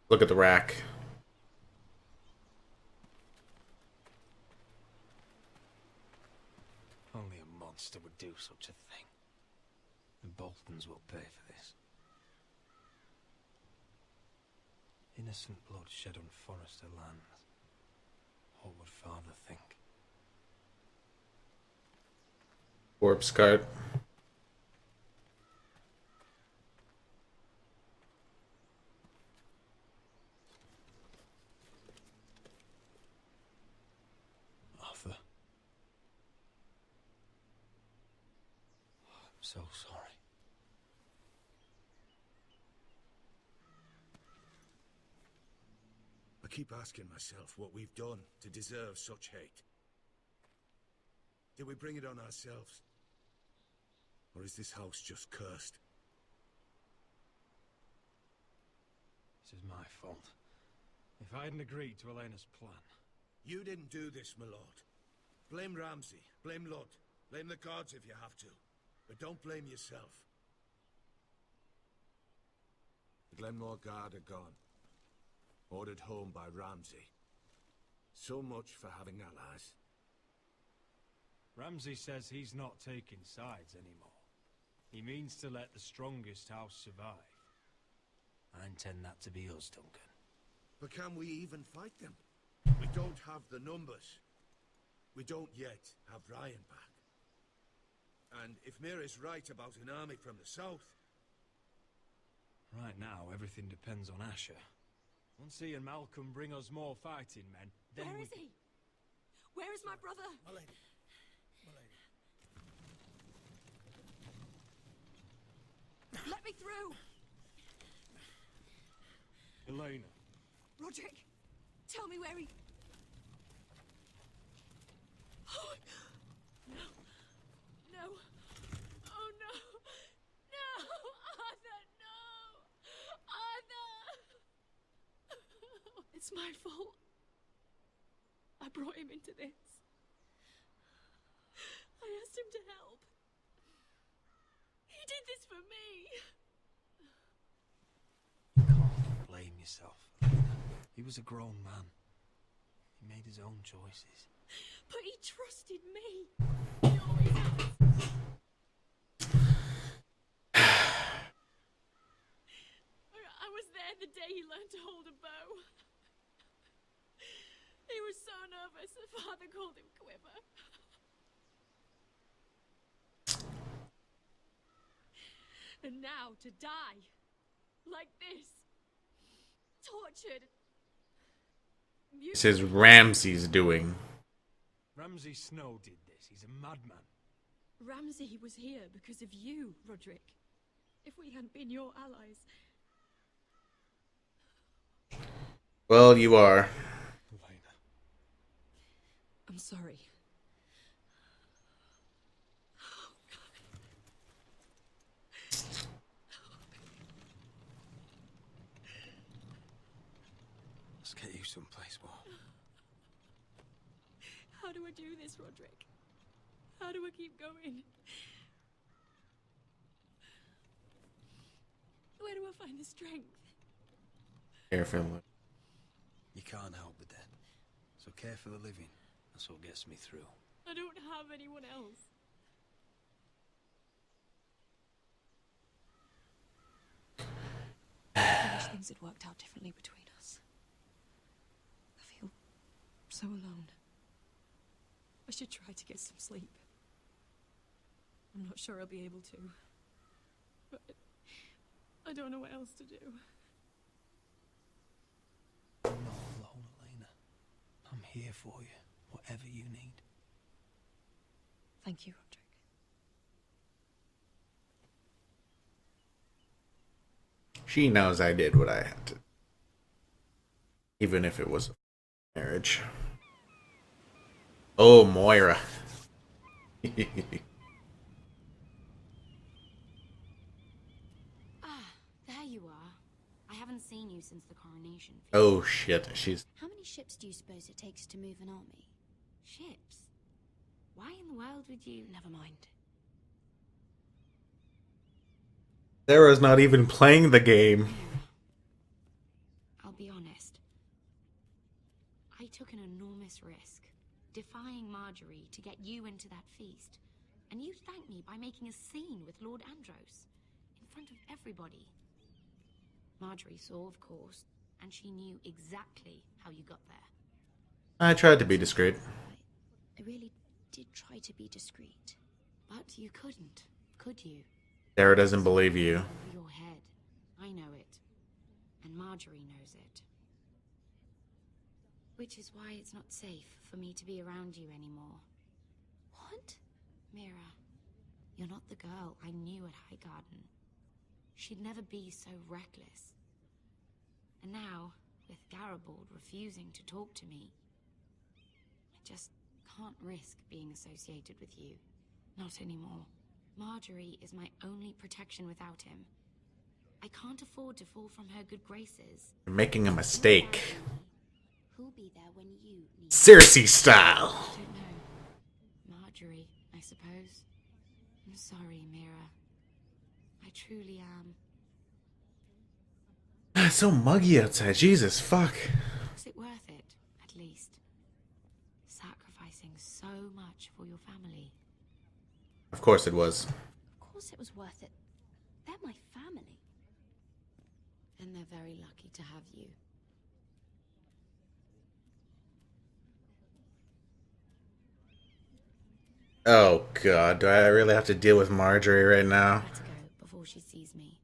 Look at the rack. Only a monster would do such a thing. The Boltons will pay for this. Innocent blood shed on Forrester lands. What would Father think? Corpse cart. Arthur. I'm so sorry. I keep asking myself what we've done to deserve such hate. Did we bring it on ourselves? Or is this house just cursed? This is my fault. If I hadn't agreed to Elena's plan... You didn't do this, my lord. Blame Ramsay, blame Ludd, blame the gods if you have to. But don't blame yourself. The Glenmore Guard are gone. Ordered home by Ramsay. So much for having allies. Ramsay says he's not taking sides anymore. He means to let the strongest house survive. I intend that to be us, Duncan. But can we even fight them? We don't have the numbers. We don't yet have Ryan back. And if Mira's right about an army from the south... Right now, everything depends on Asher. Once he and Malcolm bring us more fighting men, then Where is he? Where is my brother? My lady. My lady. Let me through! Elena. Roderick, tell me where he... Oh, no. No. Oh, no. No! Arthur, no! Arthur! It's my fault. I brought him into this. I asked him to help. He did this for me. You can't blame yourself. He was a grown man. He made his own choices. But he trusted me. He always has. I was there the day he learned to hold a bow. He was so nervous that Father called him Quiver. And now to die. Like this. Tortured. This is Ramsay's doing. Ramsay Snow did this. He's a madman. Ramsay was here because of you, Roderick. If we hadn't been your allies... Well, you are. Elena. I'm sorry. Let's get you someplace more. How do I do this, Roderick? How do I keep going? Where do I find the strength? Careful. You can't help the dead. So care for the living. That's what gets me through. I don't have anyone else. I wish things had worked out differently between us. I feel so alone. I should try to get some sleep. I'm not sure I'll be able to. But I don't know what else to do. You're not alone, Elena. I'm here for you, whatever you need. Thank you, Roderick. She knows I did what I had to. Even if it was a marriage. Oh, Moira. Ah, there you are. I haven't seen you since the coronation. Oh, shit. She's... How many ships do you suppose it takes to move an army? Ships? Why in the world would you... Never mind. Sarah's not even playing the game. I'll I'll be honest. I took an enormous risk, defying Marjorie to get you into that feast. And you thanked me by making a scene with Lord Andros, in front of everybody. Marjorie saw, of course, and she knew exactly how you got there. I tried to be discreet. I really did try to be discreet. But you couldn't, could you? Sarah doesn't believe you. Over your head. I know it. And Marjorie knows it. Which is why it's not safe for me to be around you anymore. What? Mira, you're not the girl I knew at Highgarden. She'd never be so reckless. And now, with Garibald refusing to talk to me, I just can't risk being associated with you. Not anymore. Marjorie is my only protection without him. I can't afford to fall from her good graces. You're making a mistake. Who'll be there when you need Cersei style. I don't know. Marjorie, I suppose. I'm sorry, Mira. I truly am. It's so muggy outside. Jesus, fuck. Was it worth it, at least? Sacrificing so much for your family. Of course it was. Of course it was worth it. They're my family. And they're very lucky to have you. Oh god, do I really have to deal with Marjorie right now? Let's go before she sees me.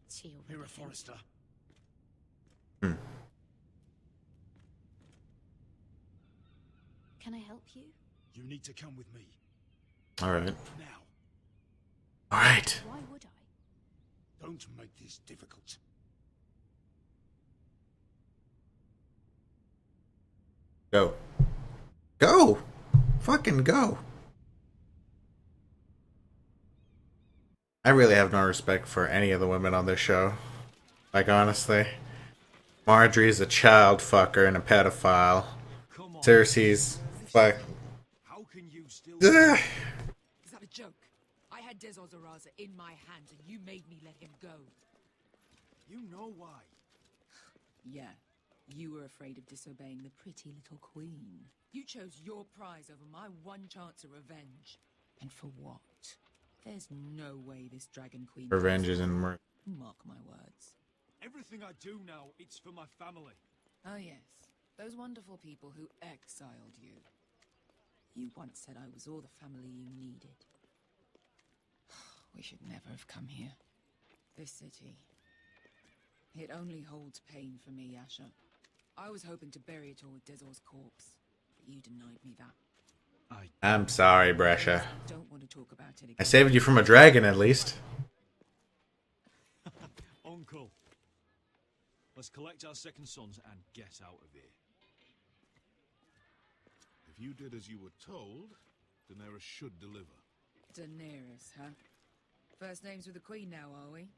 She already Mira thinks- Forrester. Can I help you? You need to come with me. Alright. Now. Alright. Why would I? Don't make this difficult. Go. Go! Fucking go. I really have no respect for any of the women on this show. Like, honestly. Marjorie's a child fucker and a pedophile. Come on. Cersei's fuck. How can you still... Ugh. Is that a joke? I had Dezor Zaraza in my hands and you made me let him go. You know why. Yeah, you were afraid of disobeying the pretty little queen. You chose your prize over my one chance of revenge. And for what? There's no way this dragon queen... Revenge is in murder. Mark my words. Everything I do now, it's for my family. Oh yes, those wonderful people who exiled you. You once said I was all the family you needed. We should never have come here. This city. It only holds pain for me, Asher. I was hoping to bury it all with Dezor's corpse, but you denied me that. I'm sorry, Brescia. Don't want to talk about it again. I saved you from a dragon, at least. Uncle. Let's collect our second sons and get out of here. If you did as you were told, Daenerys should deliver. Daenerys, huh? First names with the Queen now, are we?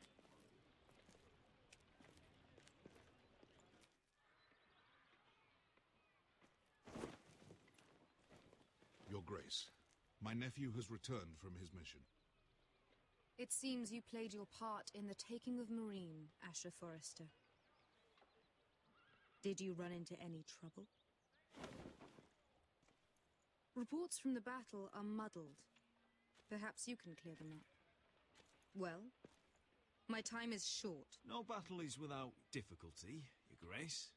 Your Grace, my nephew has returned from his mission. It seems you played your part in the taking of Marine, Asher Forrester. Did you run into any trouble? Reports from the battle are muddled. Perhaps you can clear them up. Well, my time is short. No battle is without difficulty, Your Grace.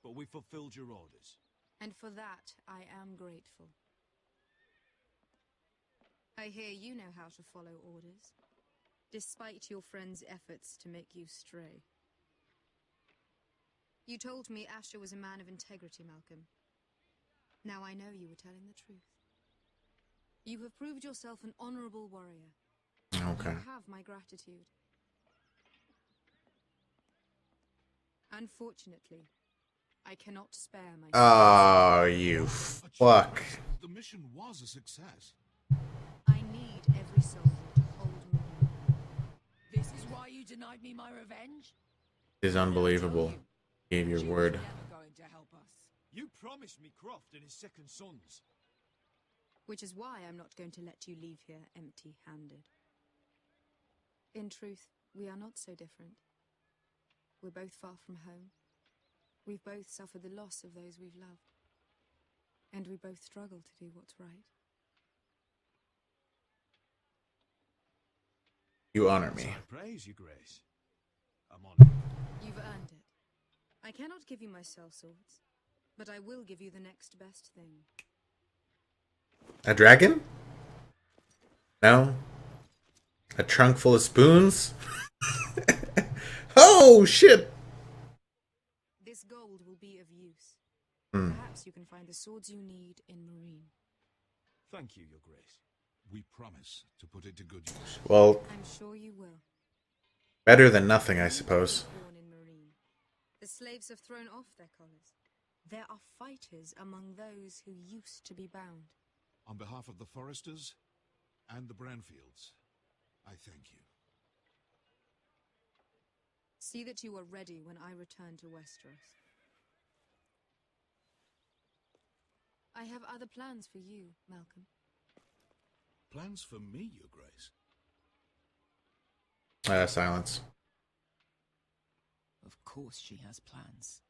But we fulfilled your orders. And for that, I am grateful. I hear you know how to follow orders, despite your friend's efforts to make you stray. You told me Asher was a man of integrity, Malcolm. Now I know you were telling the truth. You have proved yourself an honorable warrior. Okay. You have my gratitude. Unfortunately, I cannot spare my... Oh, you fuck. The mission was a success. I need every soldier to hold Marine. This is why you denied me my revenge? It is unbelievable. Tell you, Gave your she word. was never going to help us. You promised me Croft and his second sons. Which is why I'm not going to let you leave here empty-handed. In truth, we are not so different. We're both far from home, We've both suffered the loss of those we've loved. And we both struggle to do what's right. You honor me. I praise you, Grace. I'm on. You've earned it. I cannot give you my sellswords, but I will give you the next best thing. A dragon? No. A trunk full of spoons? Oh, shit! This gold will be of use. Hmm. Perhaps you can find the swords you need in Marine. Thank you, Your Grace. We promise to put it to good use. Well, I'm sure you will. better than nothing, I suppose. Born in Marine. The slaves have thrown off their collars. There are fighters among those who used to be bound. On behalf of the Foresters and the Branfields, I thank you. See that you are ready when I return to Westeros. I have other plans for you, Malcolm. Plans for me, Your Grace? Silence. Of course she has plans.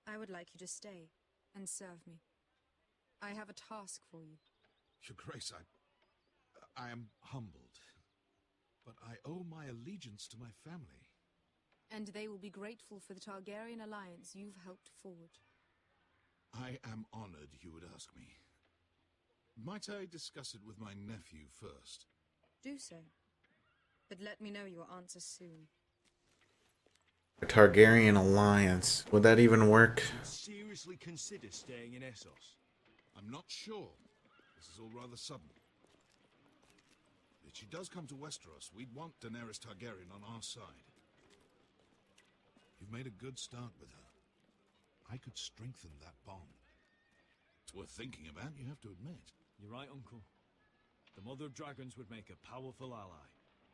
I would like you to stay and serve me. I have a task for you. Your Grace, I am humbled, but I owe my allegiance to my family. And they will be grateful for the Targaryen alliance you've helped forward. I am honored you would ask me. Might I discuss it with my nephew first? Do so. But let me know your answer soon. A Targaryen alliance. Would that even work? Seriously consider staying in Essos. I'm not sure. This is all rather sudden. If she does come to Westeros, we'd want Daenerys Targaryen on our side. You've made a good start with her. I could strengthen that bond. It's worth thinking about, you have to admit. You're right, Uncle. The Mother of Dragons would make a powerful ally.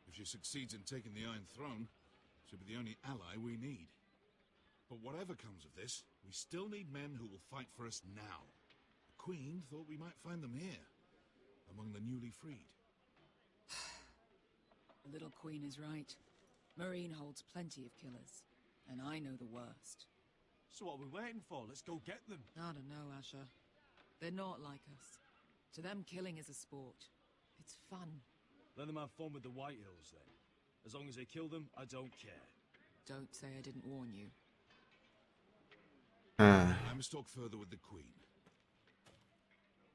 If she succeeds in taking the Iron Throne, she'll be the only ally we need. But whatever comes of this, we still need men who will fight for us now. The Queen thought we might find them here, among the newly freed. The little queen is right. Marine holds plenty of killers, and I know the worst. So what are we waiting for? Let's go get them. I don't know, Asher. They're not like us. To them, killing is a sport. It's fun. Let them have fun with the White Hills, then. As long as they kill them, I don't care. Don't say I didn't warn you. Huh. I must talk further with the Queen.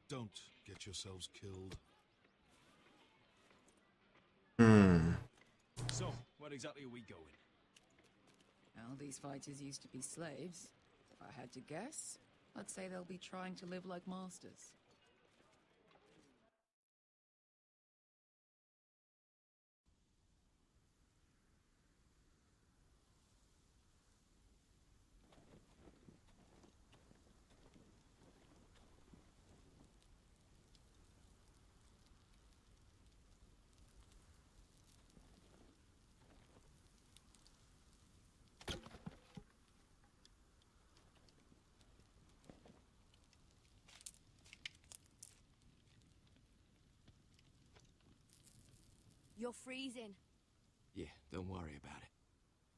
Don't get yourselves killed. So, where exactly are we going? Well, these fighters used to be slaves. If I had to guess, I'd say they'll be trying to live like masters. You're freezing. Yeah, don't worry about it.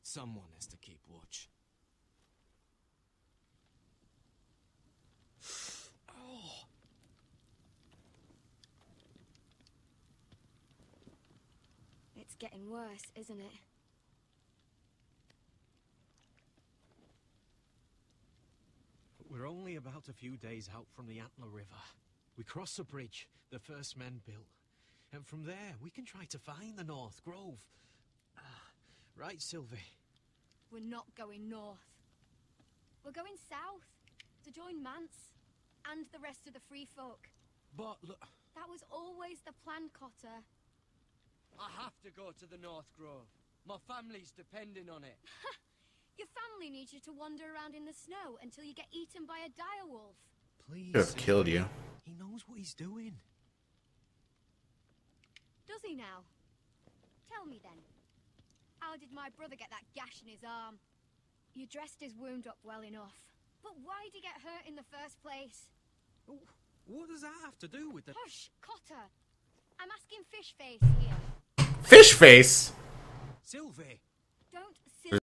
Someone has to keep watch. Oh. It's getting worse, isn't it? We're only about a few days out from the Antler River. We cross the bridge the first men built. And from there, we can try to find the North Grove. Right, Sylvie? We're not going north. We're going south to join Mance and the rest of the free folk. But look... That was always the plan, Cotter. I have to go to the North Grove. My family's depending on it. Your family needs you to wander around in the snow until you get eaten by a direwolf. Please, Could have killed you. He knows what he's doing. Does he now? Tell me then. How did my brother get that gash in his arm? You dressed his wound up well enough. But why did he get hurt in the first place? Oh, what does that have to do with the... Hush, Cotter. I'm asking Fishface here. Fish face! Sylvie!